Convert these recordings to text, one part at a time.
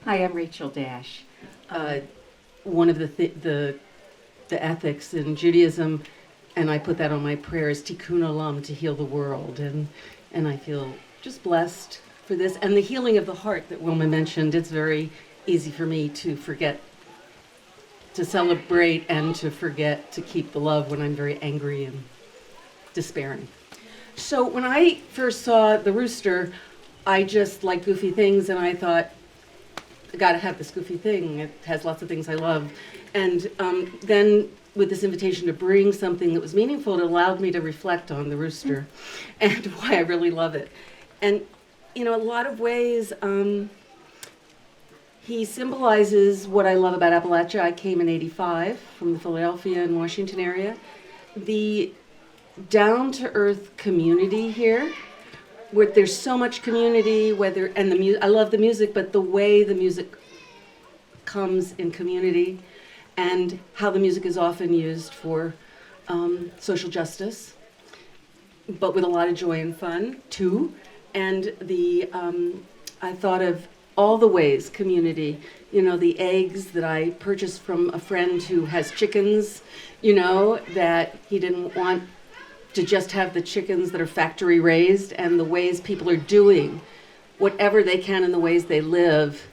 Hi, I'm Rachel Dash. Uh, One of the ethics in Judaism, and I put that on my prayer, is tikkun olam, to heal the world, and I feel just blessed for this and the healing of the heart that Wilma mentioned. It's very easy for me to forget to celebrate and to forget to keep the love when I'm very angry and despairing. So when I first saw the rooster, I just liked goofy things, and I thought, I gotta have this goofy thing. It has lots of things I love. And then with this invitation to bring something that was meaningful, it allowed me to reflect on the rooster and why I really love it. And, you know, a lot of ways, he symbolizes what I love about Appalachia. I came in '85 from the Philadelphia and Washington area. The down-to-earth community here, where there's so much community, I love the music, but the way the music comes in community, and how the music is often used for social justice, but with a lot of joy and fun too. And I thought of all the ways community, you know, the eggs that I purchased from a friend who has chickens, you know, that he didn't want to just have the chickens that are factory raised, and the ways people are doing whatever they can in the ways they live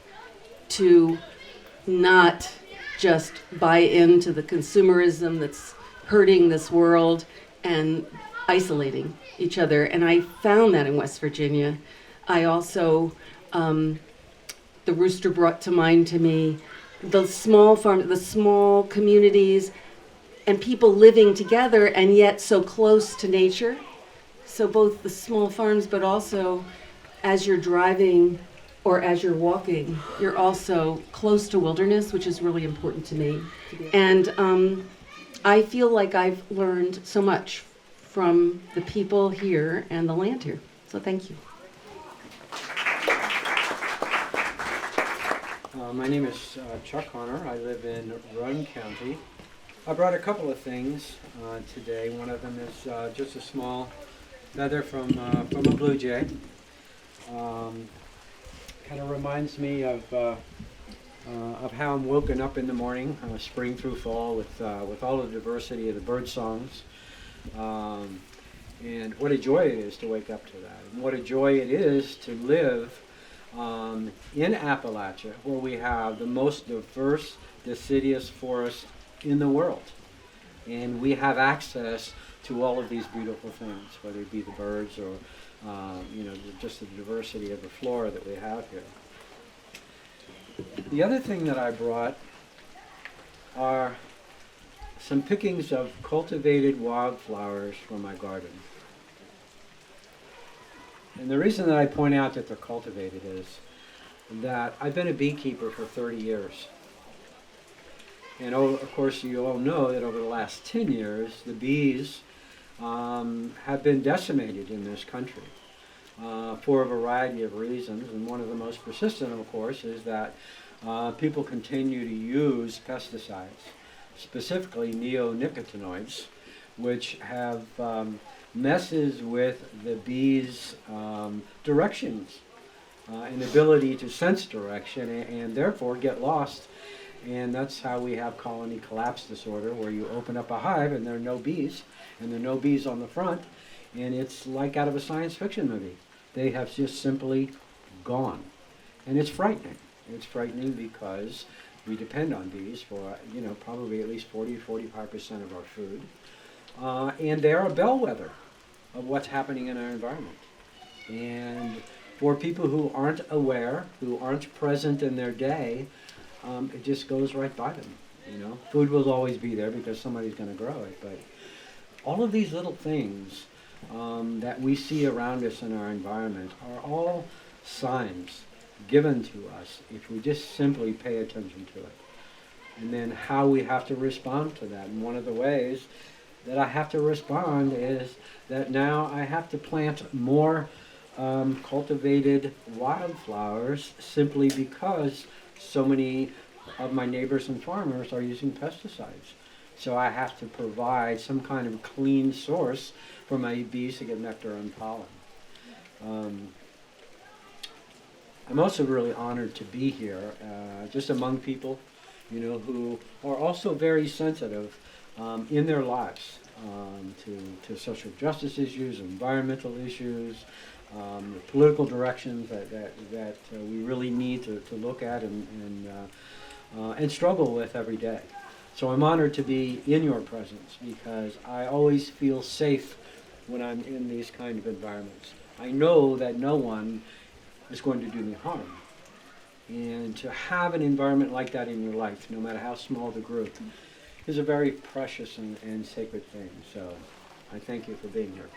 to not just buy into the consumerism that's hurting this world and isolating each other. And I found that in West Virginia. I also, the rooster brought to mind to me the small farm, the small communities, and people living together and yet so close to nature. So both the small farms, but also as you're driving or as you're walking, you're also close to wilderness, which is really important to me. And I feel like I've learned so much from the people here and the land here. So thank you. My name is Chuck Honor. I live in Roane County. I brought a couple of things today. One of them is just a small feather from a blue jay. Kind of reminds me of how I'm woken up in the morning, spring through fall, with all the diversity of the bird songs, and what a joy it is to wake up to that, and what a joy it is to live in Appalachia, where we have the most diverse deciduous forest in the world, and we have access to all of these beautiful things, whether it be the birds or just the diversity of the flora that we have here. The other thing that I brought are some pickings of cultivated wildflowers from my garden. And the reason that I point out that they're cultivated is that I've been a beekeeper for 30 years. And of course, you all know that over the last 10 years, the bees have been decimated in this country for a variety of reasons. And one of the most persistent, of course, is that people continue to use pesticides, specifically neonicotinoids, which have messes with the bees' directions and ability to sense direction, and therefore get lost. And that's how we have colony collapse disorder, where you open up a hive and there are no bees, and there are no bees on the front, and it's like out of a science fiction movie. They have just simply gone. And it's frightening. It's frightening because we depend on bees for, probably at least 40-45% of our food. And they're a bellwether of what's happening in our environment. And for people who aren't aware, who aren't present in their day, it just goes right by them. Food will always be there because somebody's going to grow it. But all of these little things that we see around us in our environment are all signs given to us if we just simply pay attention to it. And then how we have to respond to that. And one of the ways that I have to respond is that now I have to plant more cultivated wildflowers, simply because so many of my neighbors and farmers are using pesticides. So I have to provide some kind of clean source for my bees to get nectar and pollen. I'm also really honored to be here, just among people, who are also very sensitive in their lives to social justice issues, environmental issues, the political directions that we really need to look at and struggle with every day. So I'm honored to be in your presence because I always feel safe when I'm in these kind of environments. I know that no one is going to do me harm. And to have an environment like that in your life, no matter how small the group, is a very precious and sacred thing. So I thank you for being here.